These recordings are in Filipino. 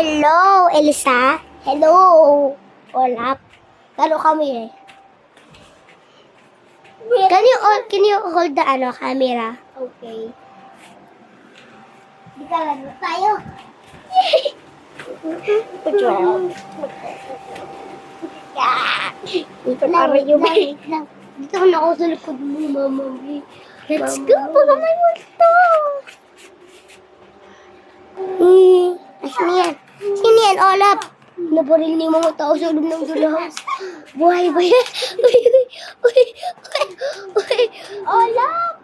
Hello, Elsa. Hello. Olap. Lalo kami eh. Can you hold the camera? Okay. Di ka lalo tayo. Dito na rin yung dito na ako sa likod mo, Mama. Let's go. Baka may multo. Sino yan? Sino yan, Olap? Nabaril ni mga tao sa loob ng house. Buhay ba yan? Uy. Olap!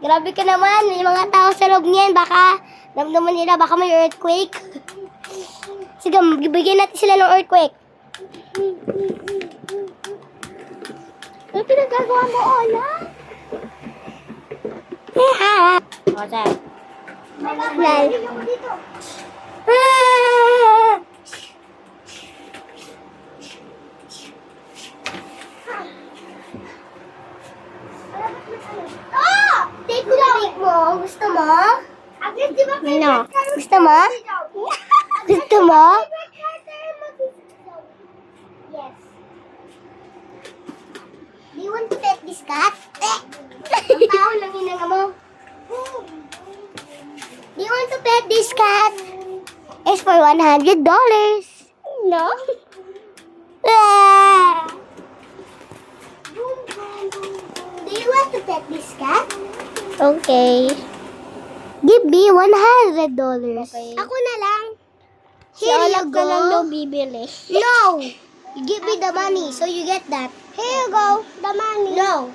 Grabe ka naman. Yung mga tao sa loob niyan, baka damdaman nila, baka may earthquake. Sige, bigyan natin sila ng earthquake. Ano pinagagawa mo, Olap? Osa. Lal. Take mo. Gusto mo? No. Gusto mo? Gusto mo? Yes. Do you want to pet this cat? Ang tao lang hinanga mo. Do you want to pet this cat? It's for $100. No? Do you want to pet this cat? Okay. Give me $100. Okay. Ako na lang. Here you go. Na lang daw bibili. No! You give me the money, so you get that. Here you go. The money. No.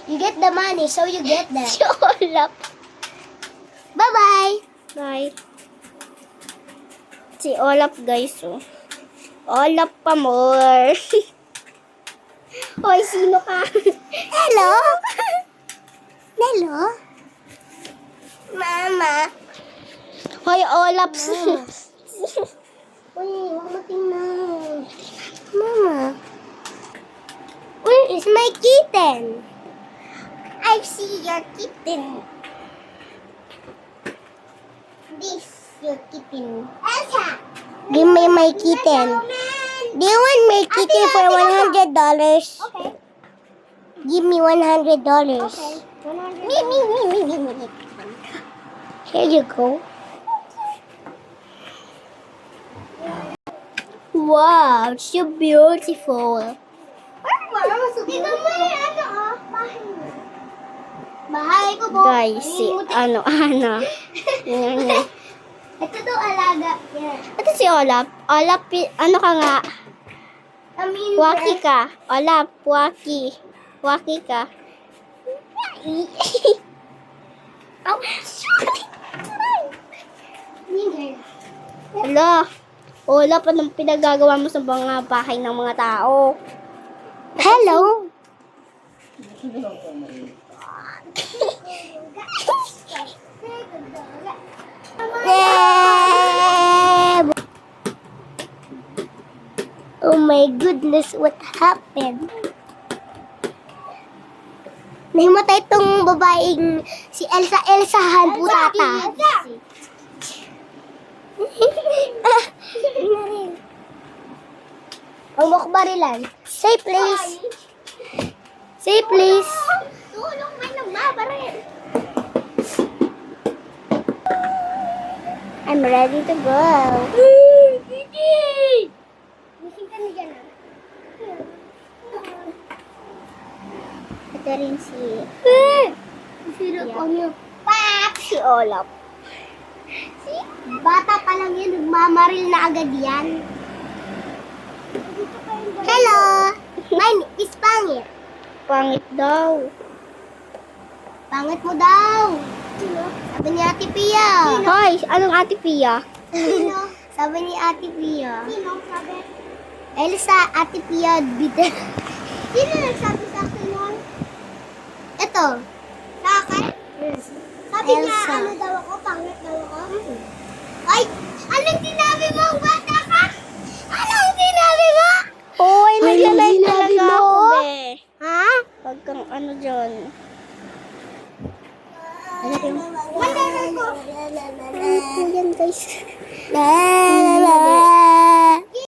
You get the money, so you get that. Olap. Bye-bye. Bye. Si Olap, guys, oh. Olap pa more. Hoy, sino ka? Hello? Hello? Mama. Hoy, Olap. Uy, huwag mo tingnan. Mama. Where is my kitten? I see your kitten. This your kitten. Elsa! Give me my kitten. Do you want my kitten for $100? Okay. Give me $100. Okay. Me. Here you go. Wow, it's so beautiful. Tignan mo yung bahay mo. Bahay ko po. Guys, si ano. Ito daw alaga. Yeah. Ito si Olap. Olap, ano ka nga? Waki ka. Olap, waki. Waki ka. Hala. Olap, anong pinagagawa mo sa mga bahay ng mga tao? Hello. Oh my goodness, what happened? Nahimatay itong babaeng si Elsahan putata. Ang mukbarilan. Say please. Say please. Tulong may nagbabaril. I'm ready to go. Gigi! Gising ka na dyan, Ito rin si... Sino po niyo? Pak! Si Olap. Si bata pa lang yan, nagmamaril na agad yan. Hello! Mine is pangit. Pangit daw. Pangit mo daw. Sabi ni Ate Pia. Hoy, anong Ate Pia? Sino? Sabi ni Ate Pia. Sino sabi? Elsa, Ate Pia, bitter. Sino nagsabi sa akin nun? Ito. Sa akin? Sabi Elsa. niya, ano daw ako? Pangit daw ako? Ay! Anong sinabi mo? Bata ka? Anong sinabi mo? Hoy, naglalike sinabi talaga mo? ako, be. Ha? Huwag kang ano dyan. Malaro ko. Ano po yan, guys?